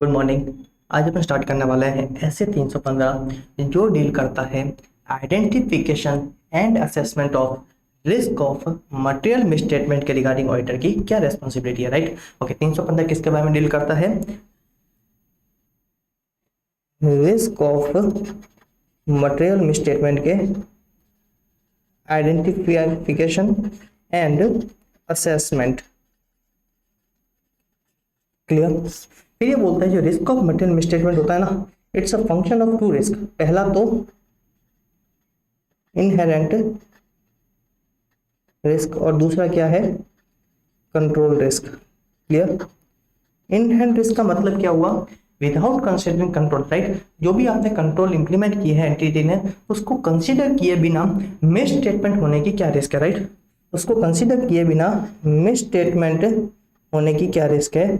Good morning. आज अपन start करने वाले हैं ऐसे 315 जो डील करता है identification and assessment of risk of material misstatement के रिगार्डिंग ऑडिटर की क्या रेस्पॉन्सिबिलिटी है, राइट। ओके, 315 किसके बारे में डील करता है? रिस्क ऑफ मटेरियल मिसस्टेटमेंट के आइडेंटिफिकेशन एंड असेसमेंट। क्लियर। फिर ये बोलता है जो रिस्क ऑफ मटेरियल मिसस्टेटमेंट होता है ना, it's a function of two risk. पहला तो इनहेरेंट रिस्क और दूसरा क्या है? Control risk. Clear. Inherent risk का मतलब क्या हुआ? Without considering control, right. जो भी आपने कंट्रोल इंप्लीमेंट किए हैं एंटिटी ने, उसको कंसीडर किए बिना मिसस्टेटमेंट होने की क्या रिस्क है, राइट। उसको कंसीडर किए बिना मिसस्टेटमेंट होने की क्या रिस्क है,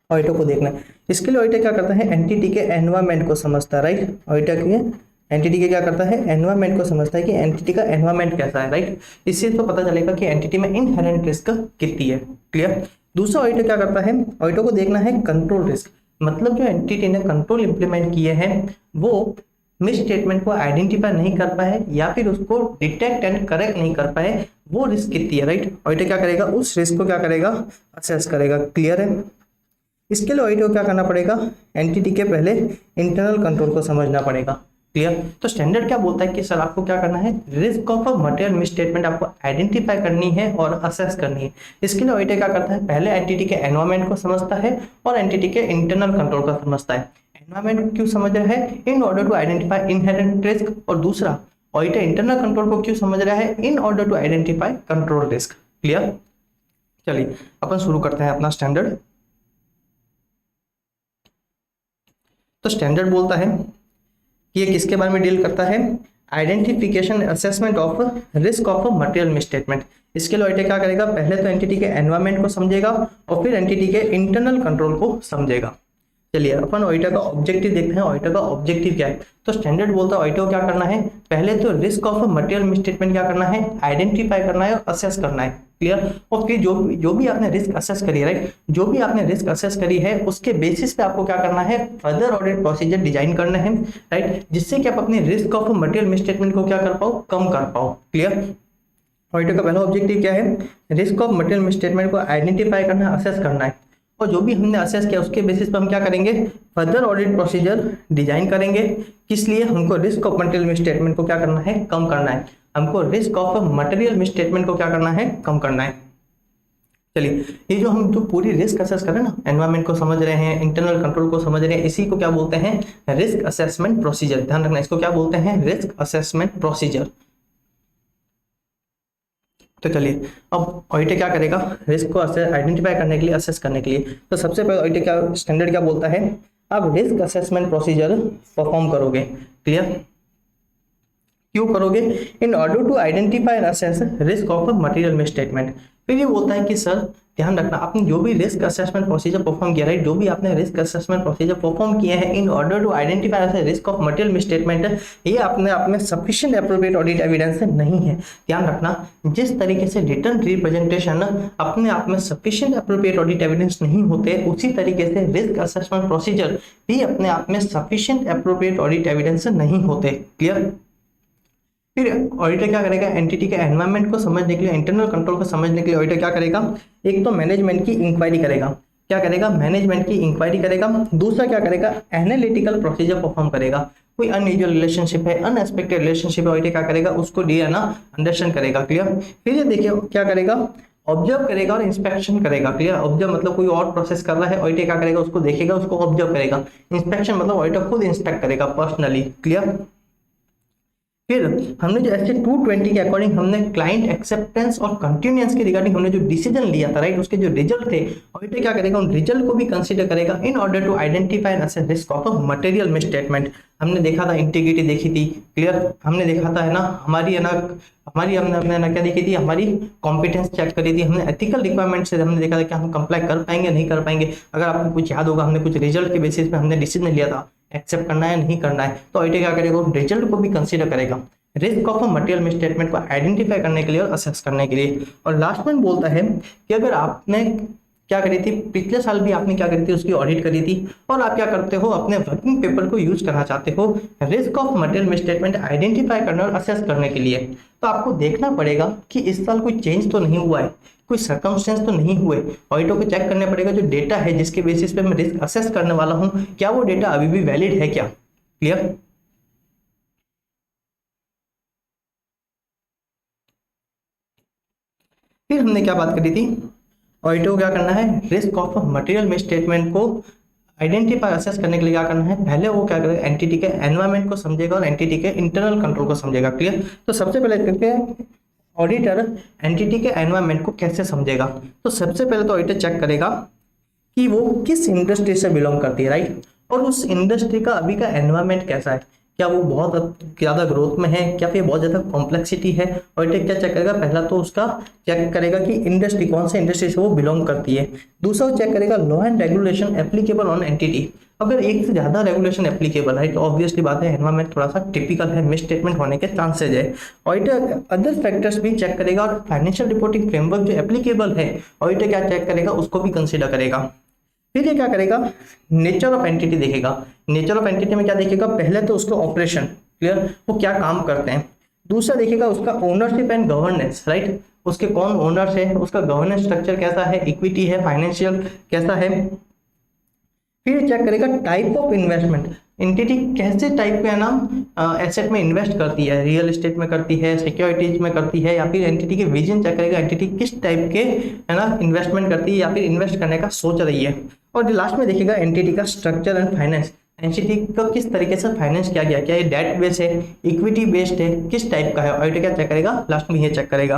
ऑडिटर को देखना है। इसके लिए ऑडिटर क्या करता है? एंटिटी के एनवायरमेंट को समझता है, राइट। ऑडिटर के एंटिटी के क्या करता है? एनवायरमेंट को समझता है कि एंटिटी का एनवायरमेंट कैसा है, राइट। इससे तो पता चलेगा कि एंटिटी में इनहेरेंट रिस्क कितनी है। क्लियर। दूसरा ऑडिटर क्या करता है? ऑडिटर को देखना है कंट्रोल रिस्क। मतलब जो एंटिटी ने कंट्रोल इंप्लीमेंट किए हैं वो मिस स्टेटमेंट को आइडेंटिफाई नहीं कर पाए या फिर उसको डिटेक्ट एंड करेक्ट नहीं कर पाए, वो रिस्क कितनी है, राइट। ऑडिटर क्या करेगा? उस रिस्क को क्या करेगा? असेस करेगा। क्लियर है। इसके लिए ऑडिटर को क्या करना पड़ेगा? एंटिटी के पहले इंटरनल कंट्रोल को समझना पड़ेगा। क्लियर। तो स्टैंडर्ड क्या बोलता है कि सर आपको क्या करना है? रिस्क ऑफ मटेरियल मिसस्टेटमेंट आपको आइडेंटिफाई करनी है और असेस करनी है। इसके लिए ऑडिटर क्या करता है? पहले एंटिटी के एनवायरमेंट को समझता है और एंटिटी के इंटरनल कंट्रोल को समझता है। एनवायरमेंट को क्यों समझ रहा है? In order to identify inherent risk. और दूसरा ऑडिटर इंटरनल कंट्रोल को क्यों समझ रहा है? In order to identify control risk. Clear. चलिए अपन शुरू करते हैं अपना स्टैंडर्ड। तो स्टैंडर्ड बोलता है कि ये किसके बारे में डील करता है? Identification assessment of risk of material misstatement. इसके लिए ऑडिटर क्या करेगा? पहले तो एंटिटी के एनवायरमेंट को समझेगा और फिर एंटिटी के इंटरनल कंट्रोल को समझेगा। चलिए अपन ऑडिटर का ऑब्जेक्टिव देखते हैं। ऑडिटर का ऑब्जेक्टिव क्या है? तो स्टैंडर्ड बोलता है ऑडिटर को क्या करना है? पहले तो रिस्क ऑफ मटेरियल मिसस्टेटमेंट क्या करना है? आइडेंटिफाई करना है और असेस करना है। क्लियर। और फिर जो भी आपने रिस्क असेस करी है, राइट, जो भी आपने रिस्क असेस करी है उसके बेसिस पे आपको क्या करना है? फर्दर ऑडिट प्रोसीजर डिजाइन करना है, राइट, जिससे कि आप अपने रिस्क ऑफ मटेरियल मिसस्टेटमेंट को क्या कर पाओ? कम कर पाओ। क्लियर। ऑडिटर का पहला ऑब्जेक्टिव क्या है? रिस्क ऑफ मटेरियल मिसस्टेटमेंट को आइडेंटिफाई करना, असेस करना है। और जो भी हमने असेस किया उसके बेसिस पर हम क्या करेंगे? फर्दर ऑडिट प्रोसीजर डिजाइन करेंगे। किस लिए? हमको रिस्क ऑफ मटेरियल मिसस्टेटमेंट को क्या करना है? कम करना है। हमको रिस्क ऑफ मटेरियल मिसस्टेटमेंट को क्या करना है? कम करना है। चलिए, ये जो हम जो पूरी रिस्क असेस कर रहे हैं ना, एनवायरमेंट को समझ रहे हैं, इंटरनल कंट्रोल को समझ रहे हैं, इसी को क्या बोलते हैं? Risk assessment procedure. ध्यान रखना, इसको क्या बोलते हैं? Risk assessment procedure. तो चलिए अब ऑडिटर क्या करेगा? रिस्क को आइडेंटिफाई करने के लिए, असेस करने के लिए, तो सबसे पहले ऑडिटर क्या स्टैंडर्ड क्या बोलता है? आप रिस्क असेसमेंट प्रोसीजर परफॉर्म करोगे। क्लियर। क्यों करोगे? In order to identify and assess risk of material misstatement. फिर ये बोलता है कि सर ध्यान रखना, आपने जो भी रिस्क असेसमेंट प्रोसीजर परफॉर्म किया, राइट, जो भी आपने रिस्क असेसमेंट प्रोसीजर परफॉर्म किए हैं in order to identify risk of material misstatement, ये अपने आप में सफिशिएंट एप्रोप्रिएट ऑडिट एविडेंस नहीं है। ध्यान रखना, जिस तरीके से रिटर्न रिप्रेजेंटेशन अपने आप में सफिशिएंट एप्रोप्रिएट ऑडिट एविडेंस नहीं होते, उसी तरीके से रिस्क असेसमेंट प्रोसीजर भी अपने आप में सफिशिएंट एप्रोप्रिएट ऑडिट एविडेंस नहीं होते। क्लियर। फिर ऑडिटर क्या करेगा? एंटिटी के एनवायरमेंट को समझने के लिए, इंटरनल कंट्रोल को समझने के लिए ऑडिटर क्या करेगा? एक तो मैनेजमेंट की इंक्वायरी करेगा। क्या करेगा? मैनेजमेंट की इंक्वायरी करेगा। दूसरा क्या करेगा? एनालिटिकल प्रोसीजर परफॉर्म करेगा। कोई अनयूजुअल रिलेशनशिप है, अनएक्सपेक्टेड रिलेशनशिप है, ऑडिटर क्या करेगा? उसको अंडरस्टैंड करेगा। क्लियर। फिर ये देखिए क्या करेगा? ऑब्जर्व करेगा और इंस्पेक्शन करेगा। क्लियर। ऑब्जर्व मतलब कोई और प्रोसेस कर रहा है, ऑडिटर क्या करेगा? उसको देखेगा, उसको ऑब्जर्व करेगा। इंस्पेक्शन मतलब ऑडिटर खुद इंस्पेक्ट करेगा पर्सनली। क्लियर। फिर हमने जो ऐसे 220 के अकॉर्डिंग हमने क्लाइंट एक्सेप्टेंस और कंटिन्यूएंस के रिगार्डिंग हमने जो डिसीजन लिया था, राइट, उसके जो रिजल्ट थे, ऑडिटर क्या करेगा? उन रिजल्ट को भी कंसीडर करेगा in order to identify and assess risk of material misstatement. हमने देखा था इंटीग्रिटी देखी थी। क्लियर। हमने देखा था है ना, हमारी हमने ना क्या देखी थी? हमारी कॉम्पिटेंस चेक करी थी। हमने एथिकल रिक्वायरमेंट से हमने देखा था कि हम कंप्लाई कर पाएंगे नहीं कर पाएंगे। अगर आपको कुछ याद होगा, हमने कुछ रिजल्ट के बेसिस पे हमने डिसीजन लिया था एक्सेप्ट करना है नहीं करना है। तो ऑडिटर क्या करेगा? रिजल्ट को भी कंसीडर करेगा रिस्क ऑफ मटेरियल मिसस्टेटमेंट को आइडेंटिफाई करने के लिए और असेस करने के लिए। और लास्ट में बोलता है कि अगर आपने क्या करी थी, पिछले साल भी आपने क्या करी थी, उसकी ऑडिट करी थी, और आप क्या करते हो, अपने वर्किंग पेपर को यूज करना चाहते हो risk of material misstatement identify करने और असेस करने के लिए। तो आपको देखना पड़ेगा कि इस साल कोई चेंज तो नहीं हुआ है, कोई सर्कमस्टेंस तो नहीं हुए। ऑडिटर को चेक करने पड़ेगा जो डेटा है जिसके बेसिस पे मैं रिस्क असेस करने वाला हूँ, क्या वो डेटा अभी भी वैलिड है क्या। क्लियर। फिर हमने क्या बात करी थी, ऑडिटर को क्या करना है, रिस्क ऑफ मटेरियल मिसस्टेटमेंट को आइडेंटिफाई असेस करने के लिए क्या करना है, पहले वो क्या करेगा, एंटिटी के एनवायरमेंट को समझेगा और एंटिटी के इंटरनल कंट्रोल को समझेगा। क्लियर। तो सबसे पहले करके ऑडिटर एंटिटी के एनवायरमेंट को कैसे समझेगा, तो सबसे पहले तो ऑडिटर चेक करेगा कि वो किस इंडस्ट्री से बिलोंग करती है, राइट, और उस इंडस्ट्री का अभी का एनवायरमेंट कैसा है, क्या वो बहुत ज़्यादा ग्रोथ में है, क्या फिर बहुत ज़्यादा कॉम्प्लेक्सिटी है। ऑडिटर क्या चेक करेगा, पहला तो उसका चेक करेगा कि इंडस्ट्री कौन से इंडस्ट्री से वो बिलोंग करती है। दूसरा वो चेक करेगा law and regulation applicable on entity, अगर एक से ज़्यादा रेगुलेशन एप्लीकेबल है तो ऑब्वियसली बात है एनवायरमेंट थोड़ा सा टिपिकल है, मिस स्टेटमेंट होने के चांसेज है। ऑडिटर अदर फैक्टर्स भी चेक करेगा और फाइनेंशियल रिपोर्टिंग फ्रेमवर्क जो एप्लीकेबल है ऑडिटर क्या चेक करेगा, उसको भी कंसिडर करेगा। फिर ये क्या करेगा, नेचर ऑफ एंटिटी देखेगा। नेचर ऑफ एंटिटी में क्या देखेगा, पहले तो उसका ऑपरेशन, क्लियर, वो क्या काम करते हैं। दूसरा देखेगा उसका ओनरशिप एंड गवर्नेंस, राइट, उसके कौन ओनर्स है, उसका गवर्नेंस स्ट्रक्चर कैसा है, इक्विटी है, फाइनेंशियल कैसा है। फिर चेक करेगा टाइप ऑफ इन्वेस्टमेंट, एंटिटी कैसे टाइप के है ना एसेट में इन्वेस्ट करती है, रियल एस्टेट में करती है, सिक्योरिटीज में करती है, या फिर एंटिटी के विजन चेक करेगा, एंटिटी किस टाइप के है ना इन्वेस्टमेंट करती है या फिर इन्वेस्ट करने का सोच रही है। और लास्ट में देखेगा एंटिटी का स्ट्रक्चर एंड फाइनेंस, एंटिटी का किस तरीके से फाइनेंस किया गया, क्या ये डेट बेस्ड है, इक्विटी बेस्ड है, किस टाइप का है। ऑडिटर क्या चेक करेगा, लास्ट में ये चेक करेगा।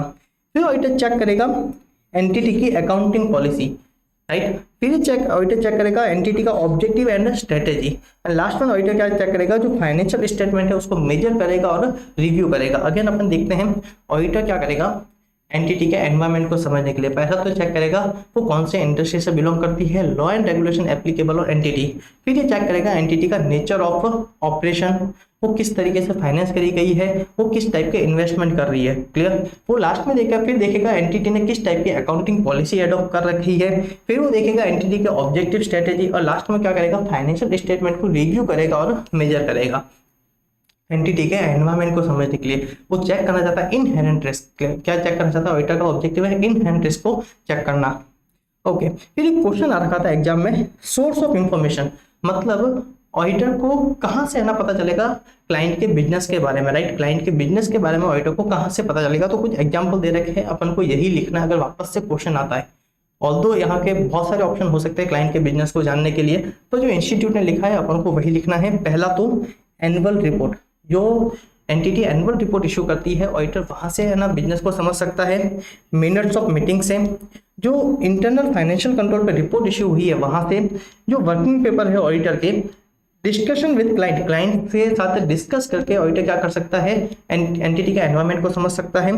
फिर ऑडिटर चेक करेगा एंटिटी की अकाउंटिंग पॉलिसी, राइट, फिर चेक ऑडिटर चेक करेगा एंटिटी का objective and strategy, and last में ऑडिटर क्या चेक करेगा, जो फाइनेंशियल स्टेटमेंट है उसको मेजर करेगा और रिव्यू करेगा। अगेन अपन देखते हैं ऑडिटर क्या करेगा, एंटिटी के एनवायरमेंट को समझने के लिए पहला तो चेक करेगा वो कौन से इंडस्ट्री से बिलोंग करती है, लॉ एंड रेगुलेशन एप्लीकेबल और एंटिटी। फिर ये चेक करेगा एंटिटी का नेचर ऑफ ऑपरेशन, वो किस तरीके से फाइनेंस करी गई है, वो किस टाइप के इन्वेस्टमेंट कर रही है। क्लियर। वो लास्ट में देखेगा, फिर देखेगा एंटिटी ने किस टाइप की अकाउंटिंग पॉलिसी एडॉप्ट कर रखी है। फिर वो देखेगा एंटिटी के ऑब्जेक्टिव स्ट्रेटेजी, और लास्ट में क्या करेगा, फाइनेंशियल स्टेटमेंट को रिव्यू करेगा और मेजर करेगा। एंटिटी के एनवायरमेंट को समझने के लिए वो चेक करना चाहता है इनहेरेंट रिस्क, क्या चेक करना चाहता है, ऑडिटर का ऑब्जेक्टिव है इनहेरेंट रिस्क को चेक करना। ओके। फिर एक क्वेश्चन आ रखा था एग्जाम में, सोर्स ऑफ इंफॉर्मेशन, मतलब ऑडिटर को कहाँ से है ना पता चलेगा क्लाइंट के बिजनेस के बारे में, राइट, क्लाइंट के बिजनेस के बारे में ऑडिटर को कहाँ से पता चलेगा। तो कुछ एग्जाम्पल दे रखे हैं, अपन को यही लिखना है अगर वापस से क्वेश्चन आता है। ऑल्दो यहाँ के बहुत सारे ऑप्शन हो सकते हैं क्लाइंट के बिजनेस को जानने के लिए, तो जो इंस्टीट्यूट ने लिखा है अपन को वही लिखना है। पहला तो एनुअल रिपोर्ट, जो एंटिटी एनुअल रिपोर्ट इशू करती है ऑडिटर वहां से है ना बिजनेस को समझ सकता है। मिनट्स ऑफ मीटिंग से, जो इंटरनल फाइनेंशियल कंट्रोल पे रिपोर्ट इशू हुई है वहां से, जो वर्किंग पेपर है ऑडिटर के, डिस्कशन विद क्लाइंट, क्लाइंट के साथ डिस्कस करके ऑडिटर क्या कर सकता है, एंटिटी का एनवायरमेंट को समझ सकता है।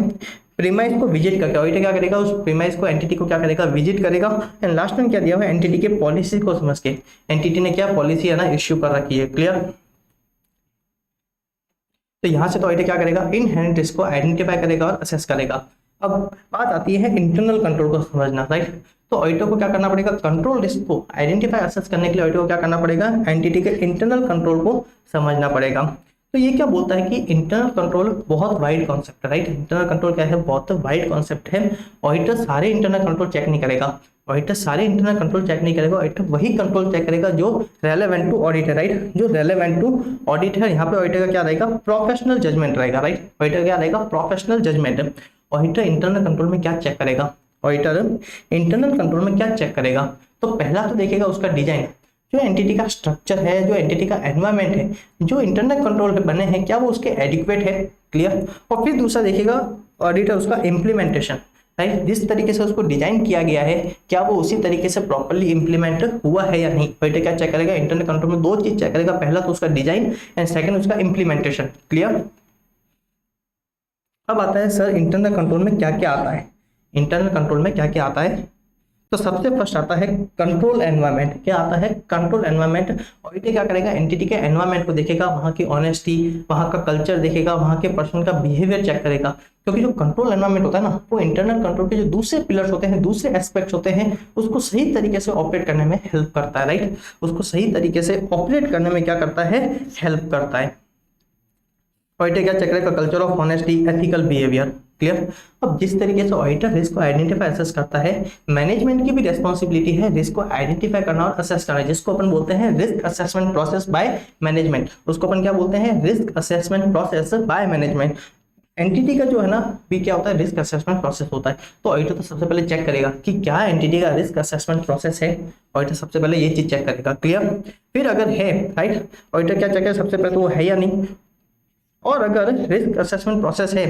प्रीमाइस को विजिट करके ऑडिटर क्या करेगा, उस प्रीमाइस को एंटिटी को क्या करेगा, विजिट करेगा। एंड लास्ट में क्या दिया हुआ है, एंटिटी के पॉलिसी को समझ के, एंटिटी ने क्या पॉलिसी है ना इश्यू कर रखी है। क्लियर। तो यहां से तो ऑडिटर क्या करेगा, इनहेरेंट रिस्क को आइडेंटिफाई करेगा और असेस करेगा। अब बात आती है इंटरनल कंट्रोल को समझना, राइट। तो ऑडिटर को क्या करना पड़ेगा, कंट्रोल रिस्क को आइडेंटिफाई असेस करने के लिए ऑडिटर को क्या करना पड़ेगा, एंटिटी के इंटरनल कंट्रोल को समझना पड़ेगा। तो ये क्या बोलता है कि इंटरनल कंट्रोल बहुत वाइड कॉन्सेप्ट है, राइट। इंटरनल कंट्रोल क्या है, बहुत वाइड कॉन्सेप्ट है। ऑडिटर सारे इंटरनल कंट्रोल चेक नहीं करेगा, ऑडिटर सारे इंटरनल कंट्रोल चेक नहीं करेगा, ऑडिटर वही कंट्रोल चेक करेगा जो रेलेवेंट टू ऑडिट है, राइट, जो रेलेवेंट टू ऑडिट है। यहाँ पे ऑडिटर का क्या रहेगा, प्रोफेशनल जजमेंट रहेगा, राइट। ऑडिटर क्या रहेगा, professional judgement. Auditor internal control में क्या चेक करेगा, ऑडिटर इंटरनल कंट्रोल में क्या चेक करेगा, तो पहला तो देखेगा उसका डिजाइन, जो एंटिटी का स्ट्रक्चर है, जो एंटिटी का एनवायरमेंट है, जो इंटरनल कंट्रोल पे बने हैं, क्या वो उसके एडिक्वेट है। क्लियर। और फिर दूसरा देखेगा ऑडिटर उसका इम्प्लीमेंटेशन, राइट, जिस तरीके से उसको डिजाइन किया गया है क्या वो उसी तरीके से प्रॉपर्ली इंप्लीमेंट हुआ है या नहीं। ऑडिटर क्या चेक करेगा, इंटरनल कंट्रोल में दो चीज चेक करेगा, पहला तो उसका डिजाइन एंड सेकंड उसका इम्प्लीमेंटेशन। क्लियर। अब आता है सर इंटरनल कंट्रोल में क्या क्या आता है, इंटरनल कंट्रोल में क्या क्या आता है। तो सबसे फर्स्ट आता है कंट्रोल एनवायरनमेंट। क्या आता है, कंट्रोल एनवायरनमेंट। ऑडिटर क्या करेगा, एंटिटी के एनवायरनमेंट को देखेगा, वहां की ऑनेस्टी, वहां का कल्चर देखेगा, वहां के पर्सन का बिहेवियर चेक करेगा। क्योंकि जो कंट्रोल एनवायरनमेंट होता है ना, वो इंटरनल कंट्रोल के जो दूसरे पिलर्स होते हैं, दूसरे एस्पेक्ट्स होते हैं, उसको सही तरीके से ऑपरेट करने में हेल्प करता है, राइट। उसको सही तरीके से ऑपरेट करने में क्या करता है, हेल्प करता है। ऑडिटर क्या चेक करेगा, culture of honesty, ethical behaviour. Clear. अब जिस तरीके से ऑडिटर रिस्क को आइडेंटिफाई असेस करता है, मैनेजमेंट की भी रेस्पॉन्सिबिलिटी है रिस्क को आइडेंटिफाई करना और असेस करना, जिसको अपन बोलते हैं risk assessment process by management. उसको अपन क्या बोलते हैं, risk assessment process by management. Entity का जो है ना भी क्या होता है, रिस्क असेसमेंट प्रोसेस होता है। तो ऑडिटर तो सबसे पहले चेक करेगा कि क्या एंटिटी का रिस्क असेसमेंट प्रोसेस है। ऑडिटर सबसे पहले ये चीज चेक करेगा। क्लियर। फिर अगर है, राइट, ऑडिटर क्या चेक करेगा, सबसे पहले तो वो है या नहीं, और अगर रिस्क असेसमेंट प्रोसेस है,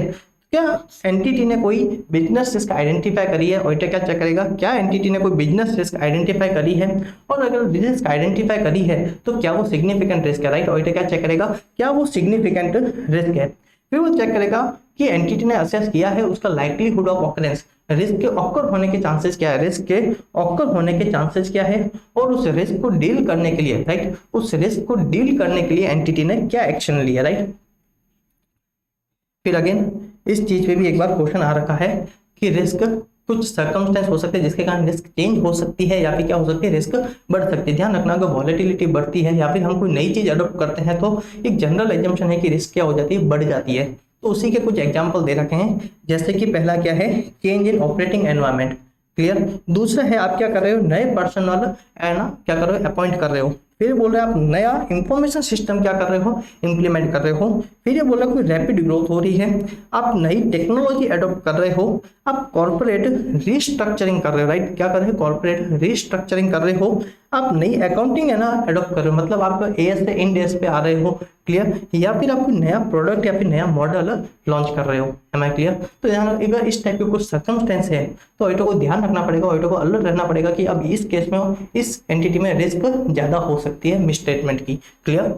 क्या एंटिटी ने कोई बिजनेस रिस्क आइडेंटिफाई करी है। ऑडिटर क्या चेक करेगा, क्या एंटिटी ने कोई बिजनेस रिस्क आइडेंटिफाई करी है, और अगर रिस्क आइडेंटिफाई करी है तो क्या वो सिग्निफिकेंट रिस्क है, राइट। ऑडिटर क्या चेक करेगा, क्या वो सिग्निफिकेंट रिस्क है। फिर वो चेक करेगा कि एंटिटी ने असेस किया है उसका लाइक्लीहुड ऑफ ऑकरेंस, रिस्क के ऑकर होने के चांसेस क्या है, रिस्क के ऑकर होने के चांसेस क्या है, और उस रिस्क को डील करने के लिए, राइट, उस रिस्क को डील करने के लिए एंटिटी ने क्या एक्शन लिया, राइट। फिर अगेन इस चीज पे भी एक बार क्वेश्चन आ रखा है कि रिस्क कुछ सर्कमस्टेंस हो सकते हैं जिसके कारण रिस्क चेंज हो सकती है, या फिर क्या हो सकती है, रिस्क बढ़ सकती है। ध्यान रखना, अगर वॉलेटिलिटी बढ़ती है या फिर हम कोई नई चीज अडॉप्ट करते हैं तो एक जनरल एजम्पशन है कि रिस्क क्या हो जाती है, बढ़ जाती है। तो उसी के कुछ एग्जाम्पल दे रखे हैं, जैसे कि पहला क्या है, change in operating environment. Clear. दूसरा है आप क्या कर रहे हो, नए पर्सनल है ना, क्या कर रहे हो, अपॉइंट कर रहे हो। फिर बोल रहे हैं आप नया इंफॉर्मेशन सिस्टम क्या कर रहे हो, इंप्लीमेंट कर रहे हो। फिर ये बोल रहा है कोई रैपिड ग्रोथ हो रही है, आप नई टेक्नोलॉजी एडॉप्ट कर रहे हो, आप कॉर्पोरेट रीस्ट्रक्चरिंग कर रहे हो, राइट, क्या कर रहे हो, कॉर्पोरेट रीस्ट्रक्चरिंग कर रहे हो, आप नई अकाउंटिंग है ना एडॉप्ट कर रहे हो, मतलब आप एएस से इंड एस पे आ रहे हो। क्लियर। या फिर आप कोई नया प्रोडक्ट या फिर नया मॉडल लॉन्च कर रहे हो। Am I clear. तो ध्यान, अगर इस टाइप के कुछ सर्कमस्टेंस है तो ऑडिटर को ध्यान रखना पड़ेगा, ऑडिटर को अलर्ट रहना पड़ेगा कि अब इस केस में इस एंटिटी में रिस्क ज्यादा हो सकती है मिसस्टेटमेंट की। क्लियर।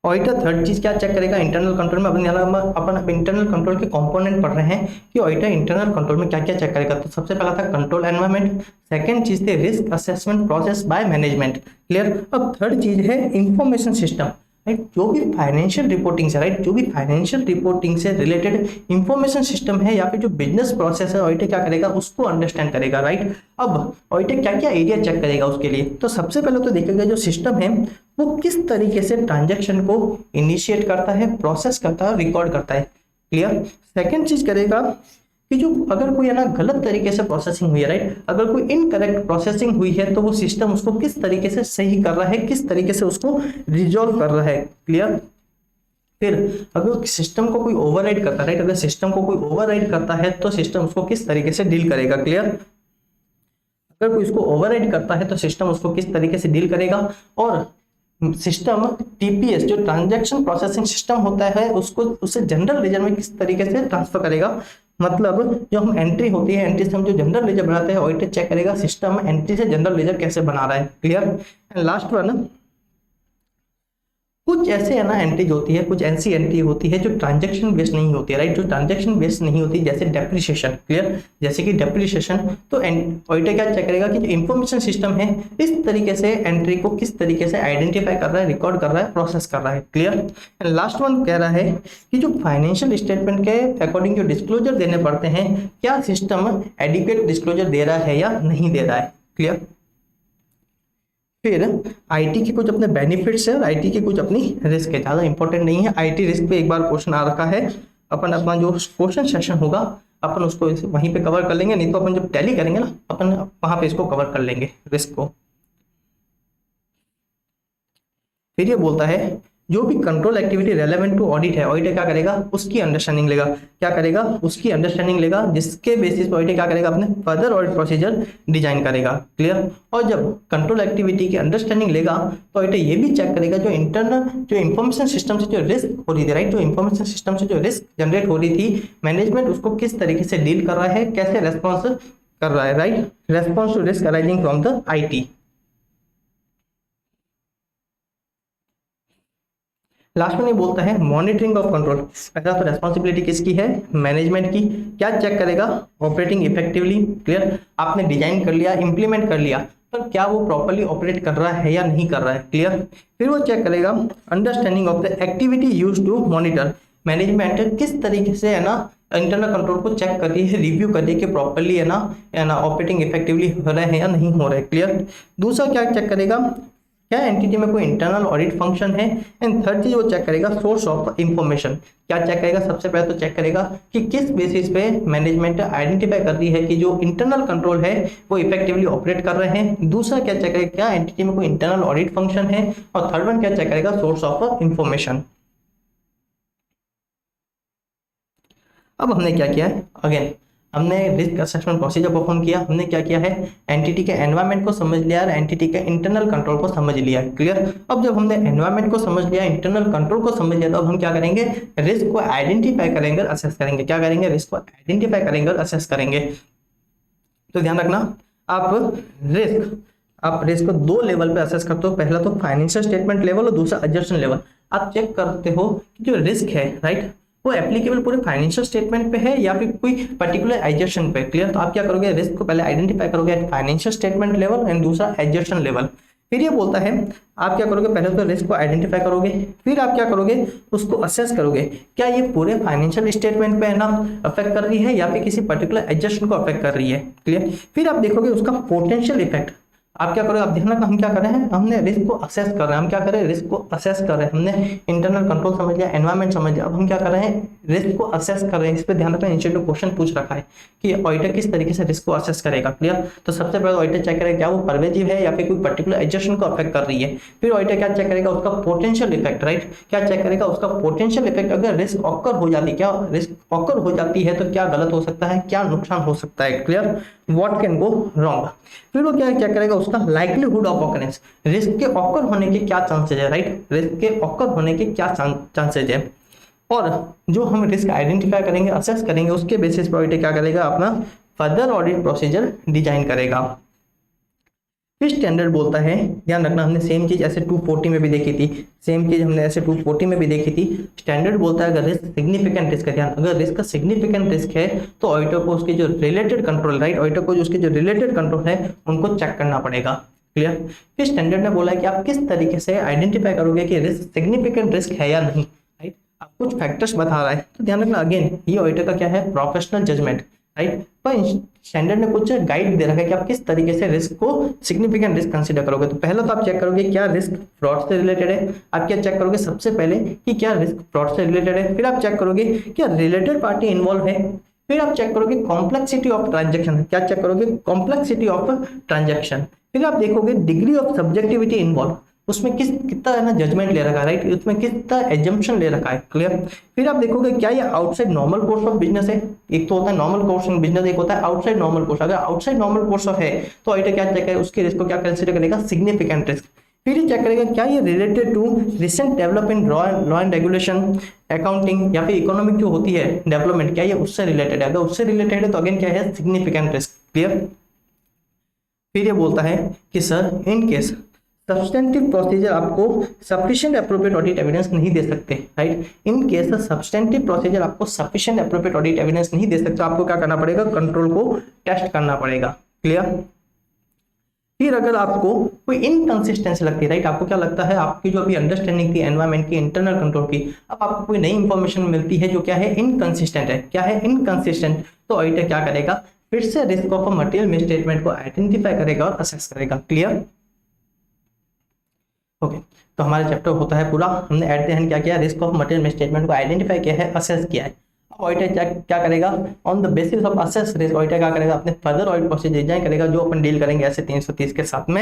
ऑडिटर थर्ड चीज क्या चेक करेगा, इंटरनल कंट्रोल में अपन इंटरनल कंट्रोल के कंपोनेंट पढ़ रहे हैं कि ऑडिटर इंटरनल कंट्रोल में क्या क्या चेक करेगा। तो सबसे पहला था कंट्रोल एनवायरनमेंट, सेकंड चीज थे risk assessment process by management. Clear. अब थर्ड चीज है इंफॉर्मेशन सिस्टम, राइट, जो भी फाइनेंशियल रिपोर्टिंग से, राइट, जो भी फाइनेंशियल रिपोर्टिंग से रिलेटेड इंफॉर्मेशन सिस्टम है या फिर जो बिजनेस प्रोसेस है, ऑडिटर क्या करेगा, उसको अंडरस्टैंड करेगा, राइट। अब ऑडिटर क्या क्या एरिया चेक करेगा उसके लिए, तो सबसे पहले तो देखेगा जो सिस्टम है वो किस तरीके से ट्रांजैक्शन को इनिशिएट करता है, प्रोसेस करता है, रिकॉर्ड करता है। क्लियर। सेकेंड चीज करेगा कि जो अगर कोई है ना गलत तरीके से प्रोसेसिंग हुई है, राइट, अगर कोई इनकरेक्ट प्रोसेसिंग हुई है तो वो सिस्टम उसको किस तरीके से सही कर रहा है, किस तरीके से उसको रिजॉल्व कर रहा है। क्लियर। फिर अगर सिस्टम को कोई ओवरराइड करता है, राइट, अगर सिस्टम को कोई ओवरराइड करता है तो सिस्टम उसको किस तरीके से डील करेगा। क्लियर। अगर कोई उसको ओवरराइड करता है तो सिस्टम उसको किस तरीके से डील करेगा, और सिस्टम टीपीएस जो ट्रांजैक्शन प्रोसेसिंग सिस्टम होता है उसको उसे जनरल लेजर में किस तरीके से ट्रांसफर करेगा। मतलब जो हम एंट्री होती है, एंट्री से हम जो जनरल लेजर बनाते हैं, ऑडिटर चेक करेगा सिस्टम एंट्री से जनरल लेजर कैसे बना रहा है। क्लियर। एंड लास्ट वन, कुछ ऐसे है ना एंट्रीज होती है, कुछ ऐसी एंट्री होती है जो ट्रांजैक्शन बेस्ड नहीं होती है, राइट, जो ट्रांजैक्शन बेस्ड नहीं होती, जैसे डेप्रिसिएशन। क्लियर। जैसे कि डेप्रिसिएशन, तो ऑडिटर क्या चेक करेगा कि जो इंफॉर्मेशन सिस्टम है इस तरीके से एंट्री को किस तरीके से आइडेंटिफाई कर रहा है, रिकॉर्ड कर रहा है, प्रोसेस कर रहा है। क्लियर। एंड लास्ट वन कह रहा है कि जो फाइनेंशियल स्टेटमेंट के अकॉर्डिंग जो डिस्क्लोजर देने पड़ते हैं, क्या सिस्टम एडिक्वेट डिस्क्लोजर दे रहा है या नहीं दे रहा है। क्लियर। फिर आईटी के कुछ अपने बेनिफिट्स है और आईटी के कुछ अपनी रिस्क है, ज्यादा इंपॉर्टेंट नहीं है। आईटी रिस्क पे एक बार क्वेश्चन आ रखा है, अपन अपना जो क्वेश्चन सेशन होगा अपन उसको वहीं पे कवर कर लेंगे, नहीं तो अपन जब टैली करेंगे ना अपन वहां पे इसको कवर कर लेंगे रिस्क को। फिर ये बोलता है जो भी control activity relevant to audit है, ऑडिटर क्या करेगा, उसकी अंडरस्टैंडिंग लेगा। क्या करेगा, उसकी अंडरस्टैंडिंग लेगा, जिसके बेसिस पर ऑडिटर क्या करेगा, अपने फर्दर ऑडिट प्रोसीजर डिजाइन करेगा। क्लियर। और जब कंट्रोल एक्टिविटी की अंडरस्टैंडिंग लेगा तो ऑडिटर ये भी चेक करेगा जो इंटरनल जो इंफॉर्मेशन सिस्टम से जो रिस्क हो रही थी, राइट, जो इंफॉर्मेशन सिस्टम से जो रिस्क जनरेट हो रही थी, मैनेजमेंट उसको किस तरीके से डील कर रहा है, कैसे रेस्पॉन्स कर रहा है, right, response to risk arising from the IT. Last में ये बोलता है मॉनिटरिंग ऑफ कंट्रोल। पहला तो रेस्पॉन्सिबिलिटी किसकी है, मैनेजमेंट की। क्या चेक करेगा, ऑपरेटिंग इफेक्टिवली। क्लियर। आपने डिजाइन कर लिया, इंप्लीमेंट कर लिया, पर क्या वो प्रॉपरली ऑपरेट कर रहा है या नहीं कर रहा है। क्लियर। फिर वो चेक करेगा understanding of the activity use to monitor, management किस तरीके से है ना इंटरनल कंट्रोल को चेक कर रही है, रिव्यू कर रही है कि प्रॉपरली है ना ऑपरेटिंग इफेक्टिवली हो रहे हैं या नहीं हो रहे। क्लियर। दूसरा क्या चेक करेगा, क्या एंटिटी में कोई इंटरनल ऑडिट फंक्शन है। एंड थर्ड चीज वो चेक करेगा सोर्स ऑफ इंफॉर्मेशन। क्या चेक करेगा, सबसे पहले तो चेक करेगा कि किस बेसिस पे मैनेजमेंट आइडेंटिफाई कर रही है कि जो इंटरनल कंट्रोल है वो इफेक्टिवली ऑपरेट कर रहे हैं। दूसरा क्या चेक करेगा, क्या एंटिटी में कोई इंटरनल ऑडिट फंक्शन है। और थर्ड वन क्या चेक करेगा, सोर्स ऑफ इंफॉर्मेशन। अब हमने क्या किया है, अगेन हमने रिस्क असेसमेंट प्रोसीजर परफॉर्म किया, हमने क्या किया है एंटिटी के एनवायरनमेंट को समझ लिया और एंटिटी के इंटरनल कंट्रोल को समझ लिया। क्लियर। अब जब हमने एनवायरनमेंट को समझ लिया, इंटरनल कंट्रोल को समझ लिया, तो अब हम क्या करेंगे, रिस्क को आइडेंटिफाई करेंगे और असेस करेंगे। क्या करेंगे, रिस्क को आइडेंटिफाई करेंगे और असेस करेंगे। तो ध्यान रखना, आप रिस्क को दो लेवल पे असेस करते हो, पहला तो फाइनेंशियल स्टेटमेंट लेवल और दूसरा एडजस्टमेंट लेवल। आप चेक करते हो कि जो रिस्क है राइट वो एप्लीकेबल पूरे फाइनेंशियल स्टेटमेंट पे है या फिर कोई पर्टिकुलर एडजस्टमेंट पे। क्लियर। तो आप क्या करोगे, रिस्क को पहले आइडेंटिफाई करोगे फाइनेंशियल स्टेटमेंट लेवल एंड दूसरा एडजस्टमेंट लेवल। फिर ये बोलता है आप क्या करोगे, पहले तो रिस्क को आइडेंटिफाई करोगे, फिर आप क्या करोगे उसको असेस करोगे, क्या ये पूरे फाइनेंशियल स्टेटमेंट पे है ना अफेक्ट कर रही है या फिर किसी पर्टिकुलर एडजस्टमेंट को अफेक्ट कर रही है। क्लियर। फिर आप देखोगे उसका पोटेंशियल इफेक्ट। आप क्या करोगे, आप देखना हम क्या कर रहे हैं, हमने रिस्क को असेस कर रहे हैं, हम क्या कर रहे हैं रिस्क को असेस कर रहे हैं, हमने इंटरनल कंट्रोल समझ लिया, एनवायरनमेंट समझ लिया, अब हम क्या कर रहे हैं रिस्क को असेस कर रहे हैं। इस पे ध्यान रखना, इंस्टीट्यूट क्वेश्चन पूछ रखा है कि ऑडिटर किस तरीके से रिस्क को असेस करेगा। क्लियर। तो सबसे पहले ऑडिटर चेक करेगा क्या वो परवेजिव है या फिर कोई पर्टिकुलर एडजस्टमेंट को अफेक्ट कर रही है। फिर ऑडिटर क्या चेक करेगा, उसका पोटेंशियल इफेक्ट। राइट। क्या चेक करेगा उसका पोटेंशियल इफेक्ट, अगर रिस्क ऑकर हो जाती, क्या रिस्क ऑकर हो जाती है तो क्या गलत हो सकता है, क्या नुकसान हो सकता है। Clear. What can go wrong. फिर वो क्या चेक करेगा उसका लाइक्लीहुड ऑफ ऑकरेंस, रिस्क के ऑकर होने के क्या चांसेज है। राइट। रिस्क के ऑकर होने के क्या चांसेज है। और जो हम रिस्क आइडेंटिफाई करेंगे, असेस करेंगे, उसके बेसिस पर ऑडिटर क्या करेगा, अपना फर्दर ऑडिट प्रोसीजर डिजाइन करेगा। फिर स्टैंडर्ड बोलता है, ध्यान रखना हमने सेम चीज ऐसे 240 में भी देखी थी, सेम चीज हमने ऐसे 240 में भी देखी थी। स्टैंडर्ड बोलता है अगर रिस्क सिग्निफिकेंट रिस्क है, ध्यान, अगर रिस्क का सिग्निफिकेंट रिस्क है तो ऑडिटर को उसके जो रिलेटेड कंट्रोल, राइट, ऑडिटर को उसके जो रिलेटेड कंट्रोल है उनको चेक करना पड़ेगा। क्लियर। फिर स्टैंडर्ड ने बोला है कि आप किस तरीके से आइडेंटिफाई करोगे कि रिस्क सिग्निफिकेंट रिस्क है या नहीं। राइट। आप कुछ फैक्टर्स बता रहा है, तो ध्यान रखना अगेन ये ऑडिटर का क्या है, प्रोफेशनल जजमेंट। राइट। पर स्टैंडर्ड ने कुछ गाइड दे रखा है कि आप किस तरीके से रिस्क को सिग्निफिकेंट रिस्क कंसीडर करोगे। तो पहला तो आप चेक करोगे क्या रिस्क फ्रॉड से रिलेटेड है। आप क्या चेक करोगे, सबसे पहले कि क्या रिस्क फ्रॉड से रिलेटेड है। फिर आप चेक करोगे क्या रिलेटेड पार्टी इन्वॉल्व है। फिर आप चेक करोगे कॉम्प्लेक्सिटी ऑफ ट्रांजेक्शन, क्या चेक करोगे कॉम्प्लेक्सिटी ऑफ ट्रांजेक्शन। फिर आप देखोगे डिग्री ऑफ सब्जेक्टिविटी इन्वॉल्व, उसमें कितना है ना जजमेंट ले रखा है। राइट। उसमें कितना एजम्पशन ले रखा है। क्लियर। फिर आप देखोगे क्या ये outside normal course of business है। एक तो होता है नॉर्मल कोर्स इन बिजनेस, एक होता है आउटसाइड नॉर्मल कोर्स। अगर आउटसाइड नॉर्मल कोर्स ऑफ है तो ऑडिटर क्या चेक करेगा, उसके रिस्क को क्या कंसीडर करेगा, सिग्निफिकेंट रिस्क। फिर ये चेक करेगा क्या ये related to recent development law and regulation, accounting या फिर इकोनॉमिक जो होती है डेवलपमेंट, क्या ये उससे रिलेटेड है। अगर उससे रिलेटेड है तो अगेन क्या है, सिग्निफिकेंट रिस्क। क्लियर। फिर ये बोलता है कि sir in case substantive procedure आपको सफिशिएंट एप्रोप्रिएट ऑडिट एविडेंस नहीं दे सकते। Right. In case substantive procedure आपको सफिशिएंट एप्रोप्रिएट ऑडिट एविडेंस नहीं दे सकते, आपको क्या करना पड़ेगा, कंट्रोल को टेस्ट करना पड़ेगा। क्लियर। फिर अगर आपको कोई इनकंसिस्टेंसी लगती है, राइट, आपको क्या लगता है आपकी जो अभी अंडरस्टैंडिंग थी एनवायरमेंट की, इंटरनल कंट्रोल की, अब आपको कोई नई इंफॉर्मेशन मिलती है जो क्या है, इनकंसिस्टेंट है। क्या है, इनकंसिस्टेंट। तो ऑडिटर क्या करेगा, फिर से risk of a material misstatement को आइडेंटिफाई करेगा और असेस करेगा। क्लियर। ओके। तो हमारा चैप्टर होता है पूरा, हमने एट द एंड क्या किया, रिस्क ऑफ मटेरियल मिसस्टेटमेंट को आइडेंटिफाई किया है, असेस किया है। ऑडिटर क्या करेगा, on the basis of assess risk auditor क्या करेगा, अपने फर्दर ऑडिट प्रोसीजर डिजाइन करेगा जो अपन डील करेंगे ऐसे 330 के साथ में।